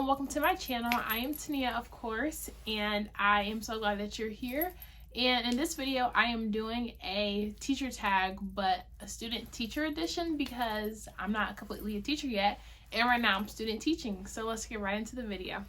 and welcome to my channel. I am Tenia, of course, and I am so glad that you're here. And in this video, I am doing a teacher tag, but a student teacher edition because I'm not completely a teacher yet, and right now I'm student teaching. So let's get right into the video.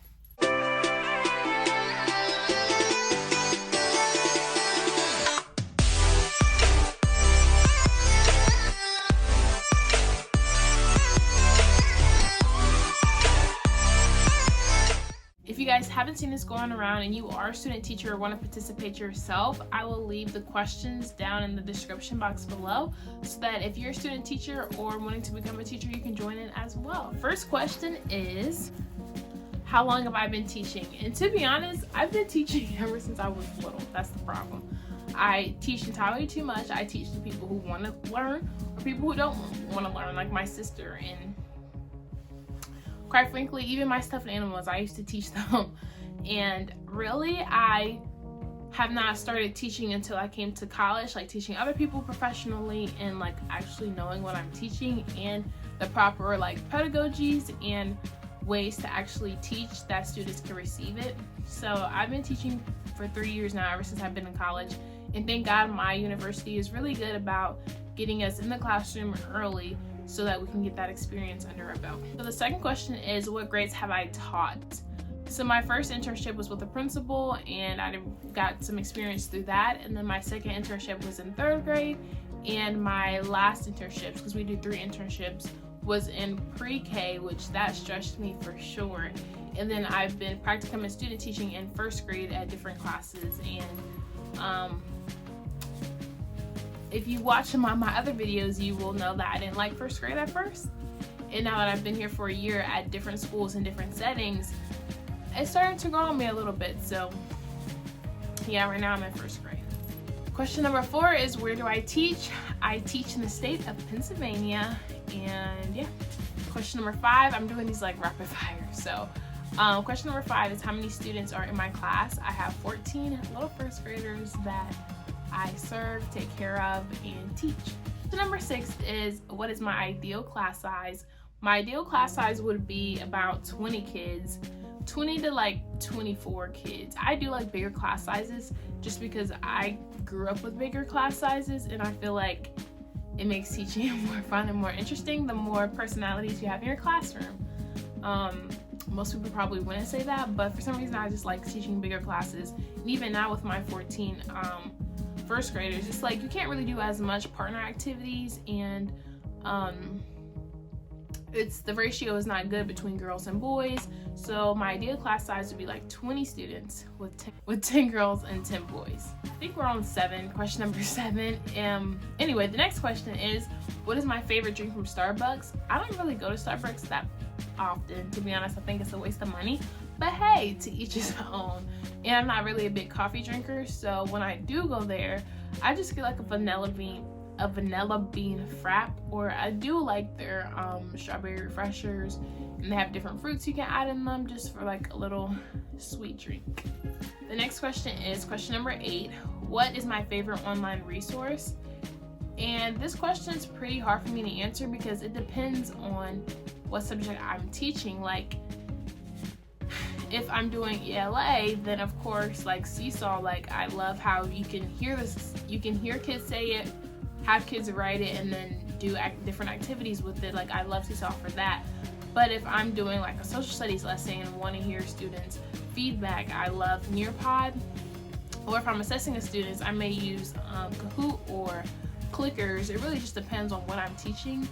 If you guys haven't seen this going around and you are a student teacher or want to participate yourself, I will leave the questions down in the description box below so that if you're a student teacher or wanting to become a teacher, you can join in as well. First question is, how long have I been teaching? And to be honest, I've been teaching ever since I was little. That's the problem. I teach entirely too much. I teach the people who want to learn or people who don't want to learn, like my sister. And quite frankly, even my stuffed animals, I used to teach them. And really, I have not started teaching until I came to college, like teaching other people professionally and like actually knowing what I'm teaching and the proper like pedagogies and ways to actually teach that students can receive it. So I've been teaching for 3 years now, ever since I've been in college. And thank God my university is really good about getting us in the classroom early so that we can get that experience under our belt. So the second question is, what grades have I taught? So my first internship was with a principal and I got some experience through that. And then my second internship was in 3rd grade. And my last internships, because we do 3 internships, was in pre-K, which that stretched me for sure. And then I've been practicum and student teaching in 1st grade at different classes. And if you watch my other videos, you will know that I didn't like 1st grade at first. And now that I've been here for a year at different schools and different settings, it's starting to grow on me a little bit. So yeah, right now I'm in 1st grade. Question number 4 is, where do I teach? I teach in the state of Pennsylvania. And yeah. Question number 5, I'm doing these like rapid fire. So question number 5 is, how many students are in my class? I have 14 little 1st graders that I serve, take care of, and teach. So number 6 is, what is my ideal class size? My ideal class size would be about 20 kids, 20 to like 24 kids. I do like bigger class sizes just because I grew up with bigger class sizes, and I feel like it makes teaching more fun and more interesting the more personalities you have in your classroom. Most people probably wouldn't say that, but for some reason I just like teaching bigger classes. And even now with my 14 1st graders, it's like you can't really do as much partner activities, and the ratio is not good between girls and boys. So my ideal class size would be like 20 students with 10 girls and 10 boys. I think we're on 7, question number 7. Anyway, the next question is, what is my favorite drink from Starbucks? I don't really go to Starbucks that often, to be honest. I think it's a waste of money, but hey, to each his own. And I'm not really a big coffee drinker, so when I do go there, I just get like a vanilla bean frap, or I do like their strawberry refreshers, and they have different fruits you can add in them just for like a little sweet drink. The next question is question number 8. What is my favorite online resource? And this question is pretty hard for me to answer because it depends on what subject I'm teaching. Like if I'm doing ELA, then of course like Seesaw, like I love how you can hear kids say it, have kids write it, and then do different activities with it. Like I love Seesaw for that. But if I'm doing like a social studies lesson and want to hear students feedback, I love Nearpod. Or if I'm assessing a student, I may use Kahoot or Clickers. It really just depends on what I'm teaching.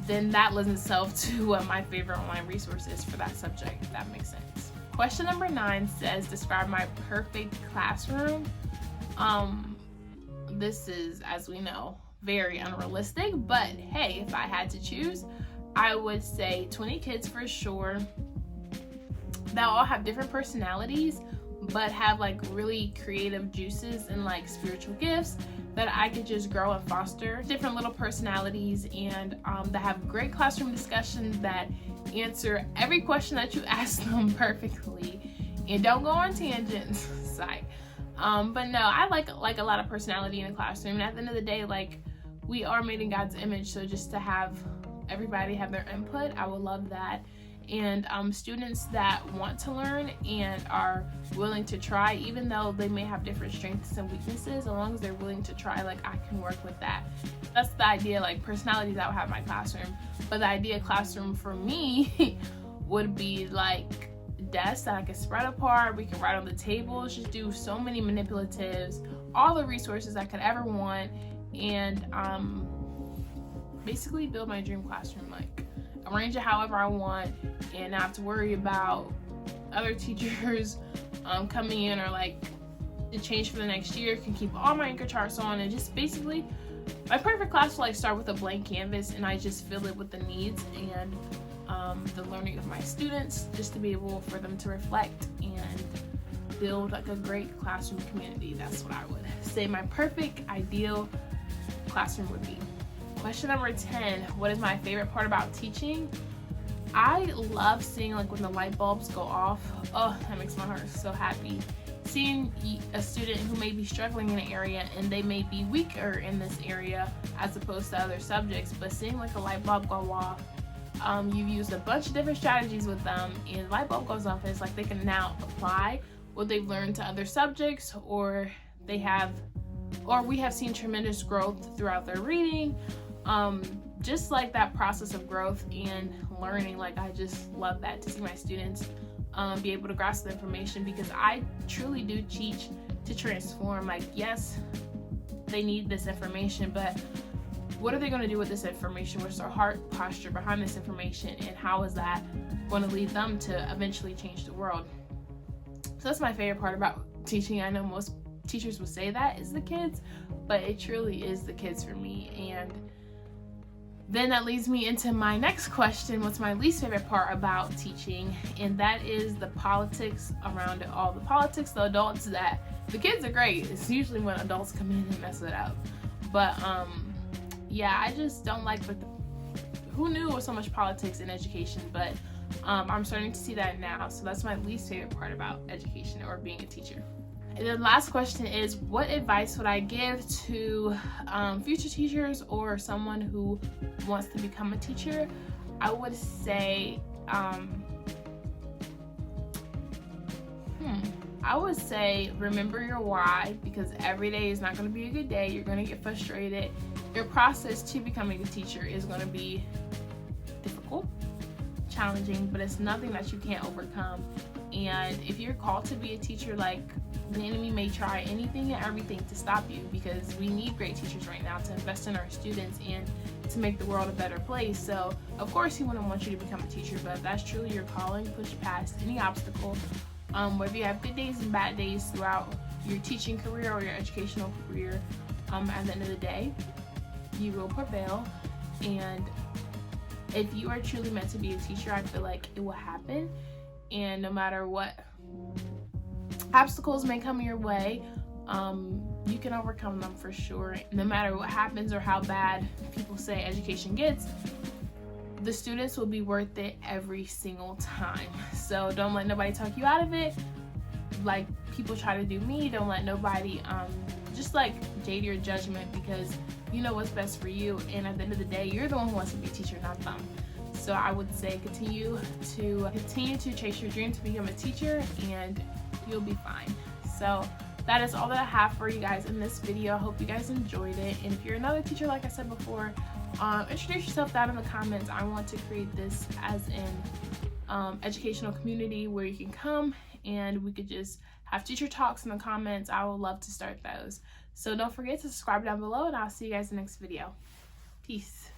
Then that lends itself to what my favorite online resource is for that subject, if that makes sense. Question number 9 says, describe my perfect classroom. This is, as we know, very unrealistic, but hey, if I had to choose, I would say 20 kids for sure that all have different personalities, but have like really creative juices and like spiritual gifts that I could just grow and foster. Different little personalities, and that have great classroom discussions that answer every question that you ask them perfectly and don't go on tangents. Psych. But no, I like a lot of personality in the classroom, and at the end of the day, like, we are made in God's image, so just to have everybody have their input, I would love that. and students that want to learn and are willing to try, even though they may have different strengths and weaknesses. As long as they're willing to try, like, I can work with that. That's the idea, like, personalities I would have in my classroom. But the idea classroom for me would be like desks that I could spread apart, we can write on the tables, just do so many manipulatives, all the resources I could ever want, and basically build my dream classroom, like arrange it however I want, and not have to worry about other teachers coming in, or like to change for the next year. Can keep all my anchor charts on, and just basically my perfect class will like start with a blank canvas, and I just fill it with the needs and the learning of my students, just to be able for them to reflect and build like a great classroom community. That's what I would say my perfect ideal classroom would be. Question number 10, what is my favorite part about teaching? I love seeing like when the light bulbs go off. Oh, that makes my heart so happy. Seeing a student who may be struggling in an area and they may be weaker in this area as opposed to other subjects, but seeing like a light bulb go off, you've used a bunch of different strategies with them, and the light bulb goes off, and it's like they can now apply what they've learned to other subjects, or we have seen tremendous growth throughout their reading. Just like that process of growth and learning, like I just love that, to see my students be able to grasp the information, because I truly do teach to transform. Like, yes, they need this information, but what are they going to do with this information? What's their heart posture behind this information, and how is that going to lead them to eventually change the world? So that's my favorite part about teaching. I know most teachers would say that is the kids, but it truly is the kids for me. And then that leads me into my next question, what's my least favorite part about teaching? And that is the politics around it all. The politics, the adults, that the kids are great. It's usually when adults come in and mess it up. But yeah, I just don't like, but who knew there was so much politics in education? But I'm starting to see that now. So that's my least favorite part about education or being a teacher. And the last question is, what advice would I give to future teachers or someone who wants to become a teacher? I would say, remember your why, because every day is not going to be a good day. You're going to get frustrated. Your process to becoming a teacher is going to be difficult, challenging, but it's nothing that you can't overcome. And if you're called to be a teacher, like, the enemy may try anything and everything to stop you, because we need great teachers right now to invest in our students and to make the world a better place. So of course he wouldn't want you to become a teacher, but if that's truly your calling, push past any obstacle. Whether you have good days and bad days throughout your teaching career or your educational career, at the end of the day, you will prevail. And if you are truly meant to be a teacher, I feel like it will happen. And no matter what obstacles may come your way, you can overcome them for sure. No matter what happens or how bad people say education gets, the students will be worth it every single time. So don't let nobody talk you out of it like people try to do me. Don't let nobody just like jade your judgment, because you know what's best for you, and at the end of the day, you're the one who wants to be a teacher, not them. So I would say continue to chase your dream to become a teacher, and you'll be fine. So that is all that I have for you guys in this video. I hope you guys enjoyed it. And if you're another teacher, like I said before, introduce yourself down in the comments. I want to create this as an educational community where you can come and we could just have teacher talks in the comments. I would love to start those. So don't forget to subscribe down below, and I'll see you guys in the next video. Peace.